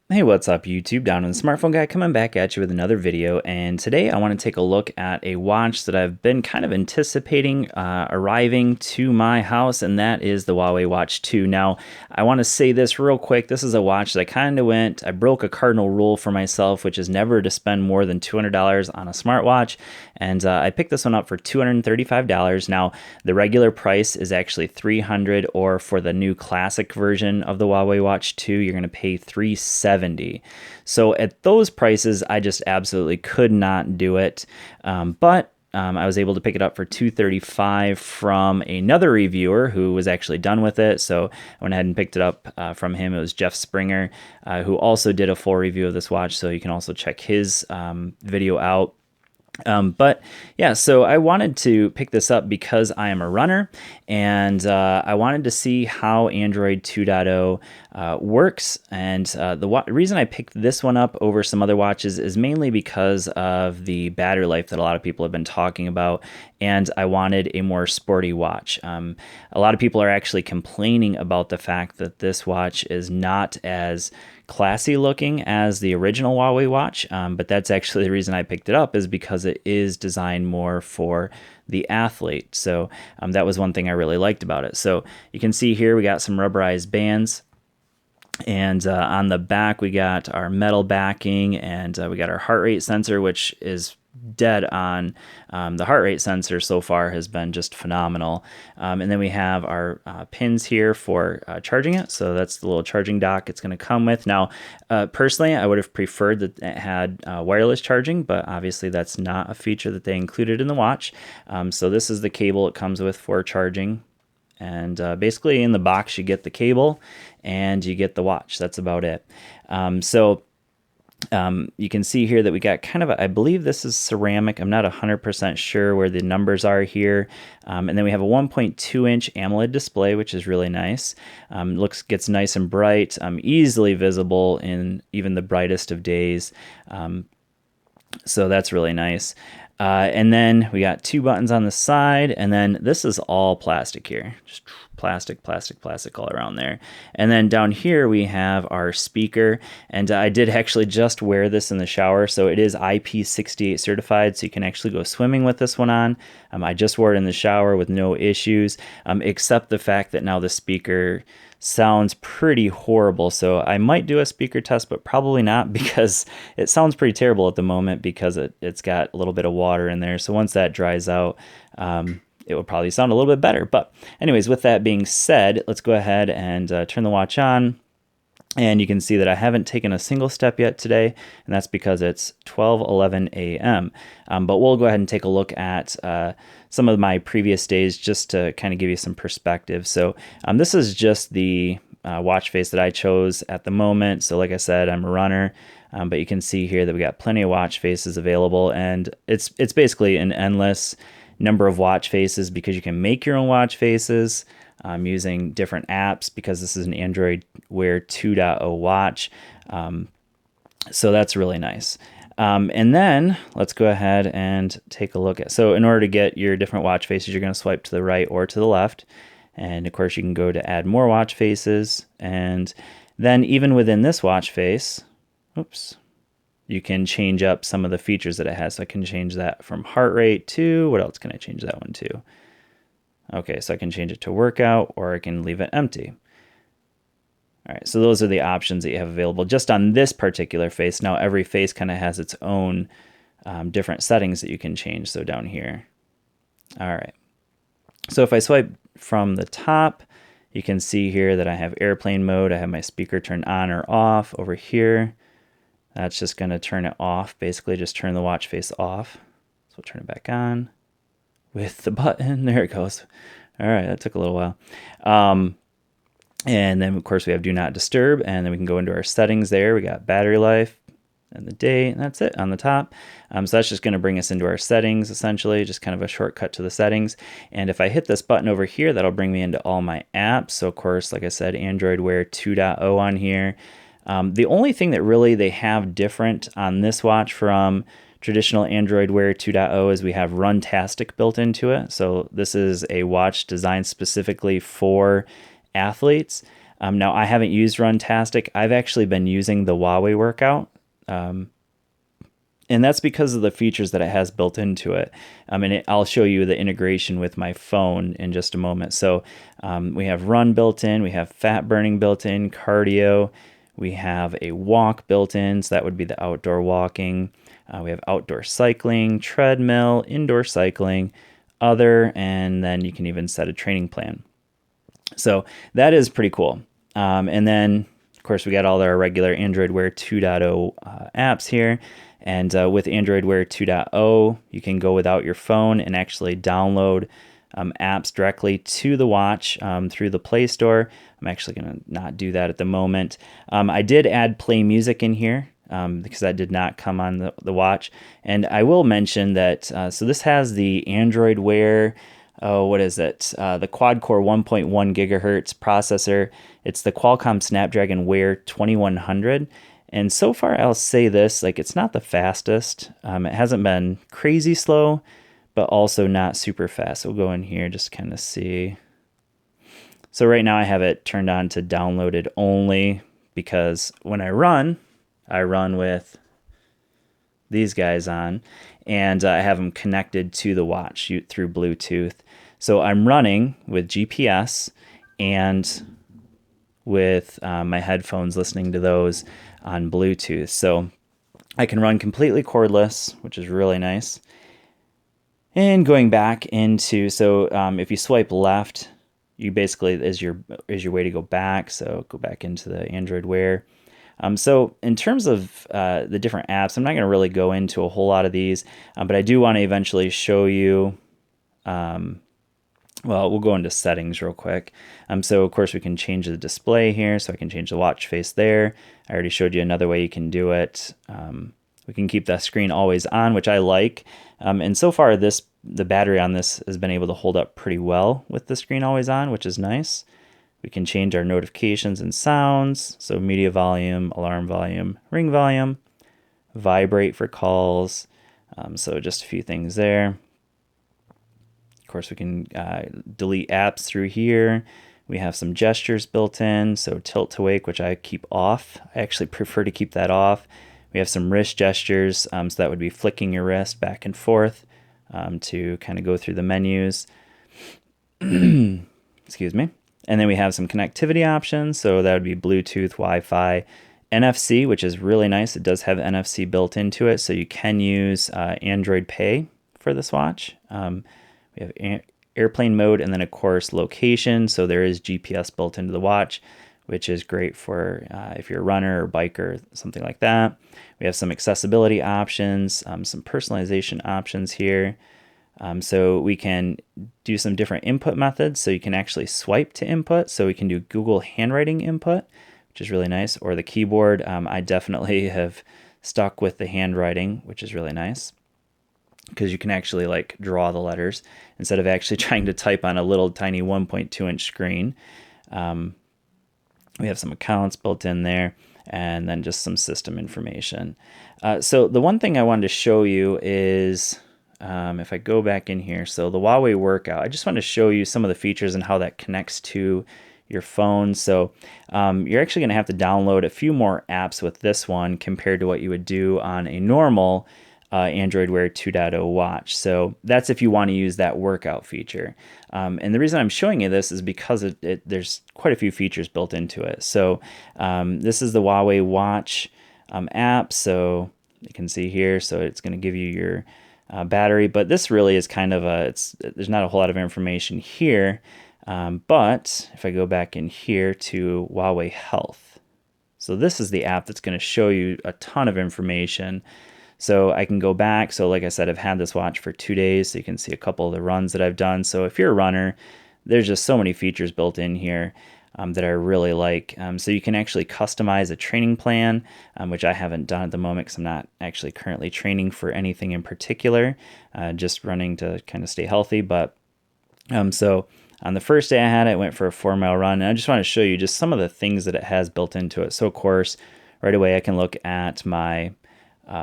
Hey, what's up YouTube? Down in the Smartphone Guy coming back at you with another video, and today I want to take a look at a watch that I've been kind of anticipating arriving to my house, and that is the Huawei Watch 2. Now, I want to say this real quick. This is a watch that I broke a cardinal rule for myself, which is never to spend more than $200 on a smartwatch, and I picked this one up for $235. Now, the regular price is actually $300, or for the new classic version of the Huawei Watch 2, you're going to pay $370. So at those prices, I just absolutely could not do it. But I was able to pick it up for $235 from another reviewer who was actually done with it. So I went ahead and picked it up from him. It was Jeff Springer, who also did a full review of this watch. So you can also check his video out. But yeah, so I wanted to pick this up because I am a runner, and I wanted to see how Android 2.0 works. And the reason I picked this one up over some other watches is mainly because of the battery life that a lot of people have been talking about, and I wanted a more sporty watch. A lot of people are actually complaining about the fact that this watch is not as classy looking as the original Huawei watch, but that's actually the reason I picked it up, is because it is designed more for the athlete. So that was one thing I really liked about it. So you can see here we got some rubberized bands, and on the back we got our metal backing, and we got our heart rate sensor, which is dead on. The heart rate sensor so far has been just phenomenal. And then we have our pins here for charging it. So that's the little charging dock it's going to come with. Now, personally, I would have preferred that it had wireless charging, but obviously that's not a feature that they included in the watch. So this is the cable it comes with for charging. And basically in the box you get the cable and you get the watch. That's about it. You can see here that we got kind of I believe this is ceramic. I'm not 100% sure where the numbers are here. And then we have a 1.2-inch AMOLED display, which is really nice. Gets nice and bright, easily visible in even the brightest of days. So that's really nice. And then we got two buttons on the side, and then this is all plastic here. Just plastic, plastic, plastic all around there. And then down here we have our speaker, and I did actually just wear this in the shower, so it is IP68 certified, so you can actually go swimming with this one on. I just wore it in the shower with no issues, except the fact that now the speaker sounds pretty horrible. So I might do a speaker test, but probably not, because it sounds pretty terrible at the moment because it's got a little bit of water in there. So once that dries out, it will probably sound a little bit better. But anyways, with that being said, let's go ahead and turn the watch on. And you can see that I haven't taken a single step yet today, and that's because it's 12:11 a.m. But we'll go ahead and take a look at some of my previous days just to kind of give you some perspective. So this is just the watch face that I chose at the moment. So like I said, I'm a runner, but you can see here that we got plenty of watch faces available, and it's basically an endless number of watch faces because you can make your own watch faces. Using different apps, because this is an Android Wear 2.0 watch. So that's really nice. And then let's go ahead and take a look at, so in order to get your different watch faces, you're going to swipe to the right or to the left. And of course you can go to add more watch faces. And then even within this watch face, you can change up some of the features that it has. So I can change that from heart rate to, what else can I change that one to? Okay, so I can change it to workout, or I can leave it empty. All right, so those are the options that you have available just on this particular face. Now every face kind of has its own different settings that you can change. So down here. All right. So if I swipe from the top, you can see here that I have airplane mode. I have my speaker turned on or off over here. That's just going to turn it off, basically just turn the watch face off. So we'll turn it back on with the button. There it goes. All right, that took a little while. And then of course we have do not disturb, and then we can go into our settings there. We got battery life and the date, and that's it on the top. So that's just going to bring us into our settings, essentially, just kind of a shortcut to the settings. And if I hit this button over here, that'll bring me into all my apps. So of course, like I said, Android Wear 2.0 on here. The only thing that really they have different on this watch from traditional Android Wear 2.0 is we have Runtastic built into it. So this is a watch designed specifically for athletes. Now, I haven't used Runtastic. I've actually been using the Huawei workout. And that's because of the features that it has built into it. And I'll show you the integration with my phone in just a moment. So we have run built in, we have fat burning built in, cardio, we have a walk built in, so that would be the outdoor walking. We have outdoor cycling, treadmill, indoor cycling, other, and then you can even set a training plan. So that is pretty cool. And then, of course, we got all our regular Android Wear 2.0 apps here. And with Android Wear 2.0, you can go without your phone and actually download apps directly to the watch through the Play Store. I'm actually going to not do that at the moment. I did add Play Music in here because that did not come on the watch. And I will mention that, so this has the Android Wear, what is it? The quad-core 1.1 gigahertz processor. It's the Qualcomm Snapdragon Wear 2100. And so far, I'll say this, like, it's not the fastest. It hasn't been crazy slow, but also not super fast. So we'll go in here, just kind of see. So right now I have it turned on to downloaded only because when I run with these guys on, and I have them connected to the watch through Bluetooth. So I'm running with GPS and with my headphones, listening to those on Bluetooth. So I can run completely cordless, which is really nice. And going back into, so if you swipe left, you basically is your way to go back. So go back into the Android Wear. So in terms of the different apps, I'm not going to really go into a whole lot of these, but I do want to eventually show you. Well, we'll go into settings real quick. So of course we can change the display here, so I can change the watch face there. I already showed you another way you can do it. We can keep the screen always on, which I like. And so far the battery on this has been able to hold up pretty well with the screen always on, which is nice. We can change our notifications and sounds. So media volume, alarm volume, ring volume, vibrate for calls. So just a few things there. Of course, we can delete apps through here. We have some gestures built in, so tilt to wake, which I keep off. I actually prefer to keep that off. We have some wrist gestures, so that would be flicking your wrist back and forth to kind of go through the menus. Excuse me. And then we have some connectivity options, so that would be Bluetooth, Wi-Fi, NFC, which is really nice. It does have NFC built into it, so you can use Android Pay for this watch. We have airplane mode, and then of course location. So there is GPS built into the watch, which is great for if you're a runner or biker, something like that. We have some accessibility options, some personalization options here. So we can do some different input methods. So you can actually swipe to input. So we can do Google handwriting input, which is really nice, or the keyboard. I definitely have stuck with the handwriting, which is really nice, because you can actually like draw the letters instead of actually trying to type on a little tiny 1.2 inch screen. We have some accounts built in there, and then just some system information. So the one thing I wanted to show you is, if I go back in here, so the Huawei workout, I just want to show you some of the features and how that connects to your phone. So you're actually going to have to download a few more apps with this one compared to what you would do on a normal Android Wear 2.0 watch. So that's if you want to use that workout feature. And the reason I'm showing you this is because there's quite a few features built into it. So this is the Huawei Watch app. So you can see here, so it's going to give you your battery, but this really is kind of there's not a whole lot of information here. But if I go back in here to Huawei Health, so this is the app that's going to show you a ton of information. So I can go back. So like I said, I've had this watch for 2 days, so you can see a couple of the runs that I've done. So if you're a runner, there's just so many features built in here that I really like. So you can actually customize a training plan, which I haven't done at the moment because I'm not actually currently training for anything in particular, just running to kind of stay healthy. But so on the first day I had it, I went for a 4-mile run, and I just want to show you just some of the things that it has built into it. So of course, right away I can look at my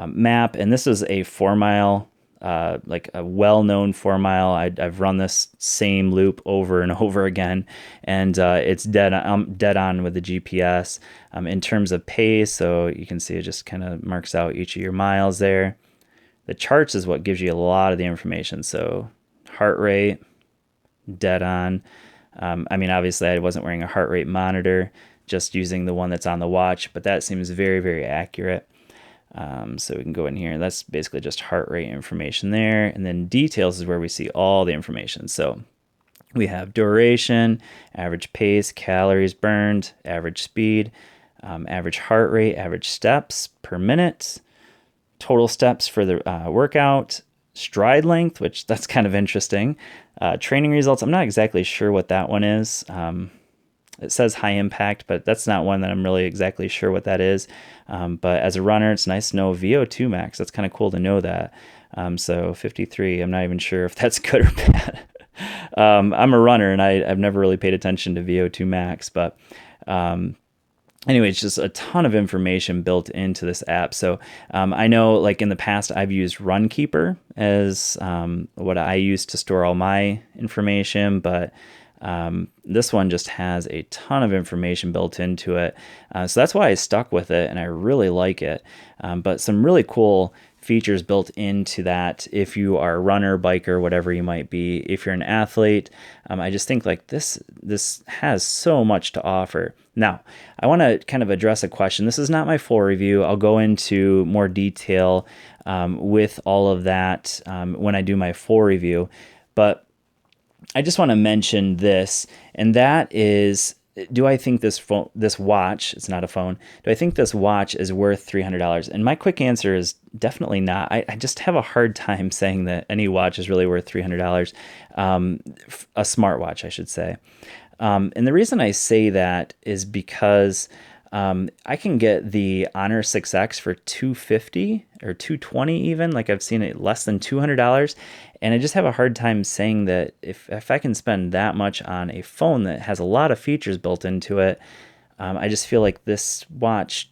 map, and this is a 4-mile like a well-known 4 mile. I've run this same loop over and over again, and it's dead. I'm dead on with the GPS in terms of pace. So you can see it just kind of marks out each of your miles there. The charts is what gives you a lot of the information. So heart rate, dead on. I mean, obviously I wasn't wearing a heart rate monitor, just using the one that's on the watch, but that seems very, very accurate. So we can go in here. That's basically just heart rate information there. And then details is where we see all the information. So we have duration, average pace, calories burned, average speed, average heart rate, average steps per minute, total steps for the workout, stride length, which that's kind of interesting. Training results, I'm not exactly sure what that one is. It says high impact, but that's not one that I'm really exactly sure what that is. But as a runner, it's nice to know VO2 max. That's kind of cool to know that. So 53, I'm not even sure if that's good or bad. I'm a runner, and I've never really paid attention to VO2 max, but anyway, it's just a ton of information built into this app. So I know, like in the past, I've used Runkeeper as what I use to store all my information, but this one just has a ton of information built into it. So that's why I stuck with it, and I really like it. But some really cool features built into that if you are a runner, biker, whatever you might be. If you're an athlete, I just think like this has so much to offer. Now, I want to kind of address a question. This is not my full review. I'll go into more detail with all of that when I do my full review. But I just want to mention this, and that is, do I think this watch, it's not a phone, do I think this watch is worth $300? And my quick answer is definitely not. I just have a hard time saying that any watch is really worth $300, a smartwatch, I should say. And the reason I say that is because I can get the Honor 6X for $250 or $220 even. Like I've seen it less than $200. And I just have a hard time saying that if I can spend that much on a phone that has a lot of features built into it, I just feel like this watch,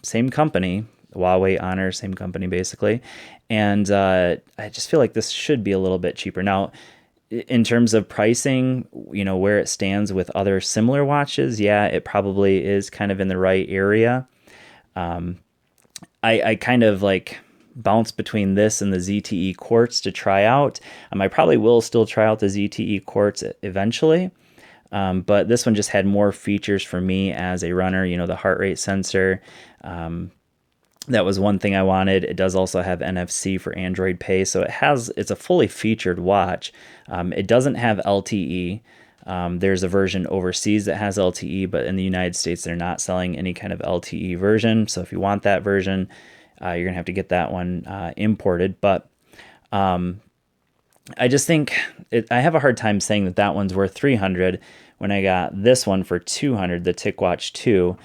same company, Huawei, Honor, same company basically. And I just feel like this should be a little bit cheaper. Now, in terms of pricing, where it stands with other similar watches, yeah, it probably is kind of in the right area. I kind of like bounce between this and the ZTE Quartz to try out. I probably will still try out the ZTE Quartz eventually. But this one just had more features for me as a runner, the heart rate sensor. That was one thing I wanted. It does also have NFC for Android Pay, so it's a fully featured watch. It doesn't have LTE. There's a version overseas that has LTE, but in the United States, they're not selling any kind of LTE version. So if you want that version, you're gonna have to get that one imported. But I just think I have a hard time saying that one's worth $300 when I got this one for $200, the TicWatch 2.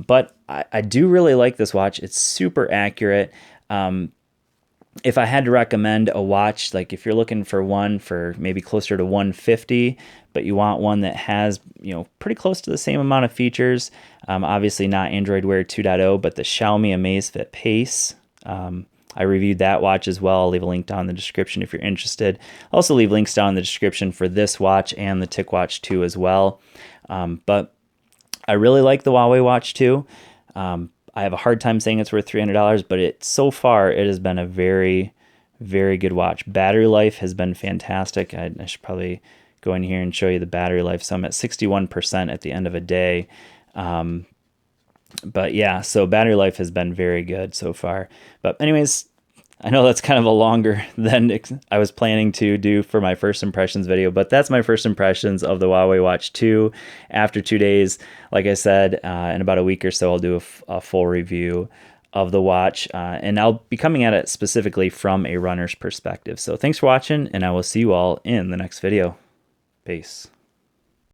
But I do really like this watch. It's super accurate. If I had to recommend a watch, like if you're looking for one for maybe closer to $150, but you want one that has, pretty close to the same amount of features, obviously not Android Wear 2.0, but the Xiaomi Amazfit Pace. I reviewed that watch as well. I'll leave a link down in the description if you're interested. I'll also leave links down in the description for this watch and the TicWatch 2 as well. But I really like the Huawei Watch 2. I have a hard time saying it's worth $300, but so far it has been a very, very good watch. Battery life has been fantastic. I should probably go in here and show you the battery life. So I'm at 61% at the end of a day. But yeah, so battery life has been very good so far. But anyways, I know that's kind of a longer than I was planning to do for my first impressions video, but that's my first impressions of the Huawei Watch 2 after 2 days. Like I said, in about a week or so, I'll do a full review of the watch, and I'll be coming at it specifically from a runner's perspective. So thanks for watching, and I will see you all in the next video. Peace.